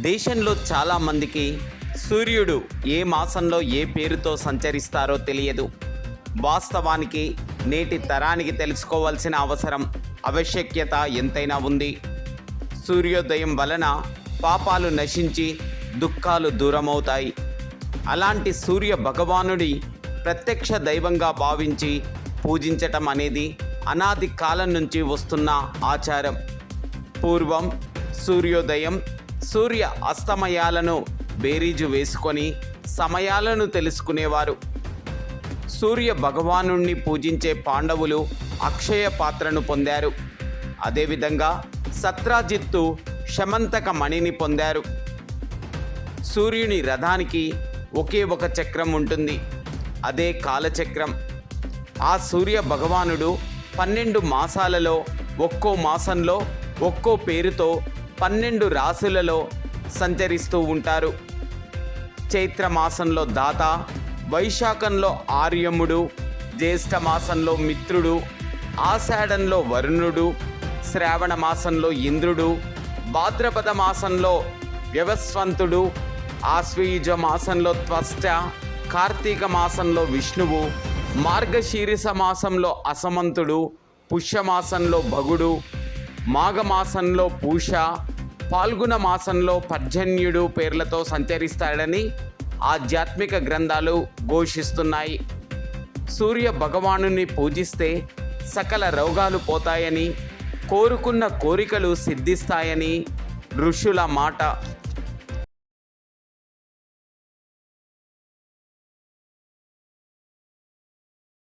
దేశంలో చాలామందికి సూర్యుడు ఏ మాసంలో ఏ పేరుతో సంచరిస్తారో తెలియదు. వాస్తవానికి నేటి తరానికి తెలుసుకోవాల్సిన అవసరం, ఆవశ్యకత ఎంతైనా ఉంది. సూర్యోదయం వలన పాపాలు నశించి దుఃఖాలు దూరమవుతాయి. అలాంటి సూర్య భగవానుడి ప్రత్యక్ష దైవంగా భావించి పూజించటం అనేది అనాది కాలం నుంచి వస్తున్న ఆచారం. పూర్వం సూర్యోదయం, సూర్య అస్తమయాలను బేరీజు వేసుకొని సమయాలను తెలుసుకునేవారు. సూర్య భగవానుణ్ణి పూజించే పాండవులు అక్షయ పాత్రను పొందారు. అదేవిధంగా సత్రాజిత్తు శమంతక మణిని పొందారు. సూర్యుని రథానికి ఒకే ఒక చక్రం ఉంటుంది, అదే కాలచక్రం. ఆ సూర్య భగవానుడు 12 మాసాలలో ఒక్కో మాసంలో ఒక్కో పేరుతో 12 రాశులలో సంచరిస్తూ ఉంటారు. చైత్ర మాసంలో దాత, వైశాఖంలో ఆర్యముడు, జ్యేష్ఠ మాసంలో మిత్రుడు, ఆషాఢంలో వరుణుడు, శ్రావణ మాసంలో ఇంద్రుడు, భాద్రపద మాసంలో వ్యవస్వంతుడు, ఆశ్వయుజ మాసంలో త్వష్ట, కార్తీక మాసంలో విష్ణువు, మార్గశీర్ష మాసంలో అసమంతుడు, పుష్యమాసంలో భగుడు, మాఘమాసంలో పూష, పాల్గొన మాసంలో పర్జన్యుడు పేర్లతో సంచరిస్తాడని ఆధ్యాత్మిక గ్రంథాలు ఘోషిస్తున్నాయి. సూర్య భగవానుని పూజిస్తే సకల రోగాలు పోతాయని, కోరుకున్న కోరికలు సిద్ధిస్తాయని ఋషుల మాట.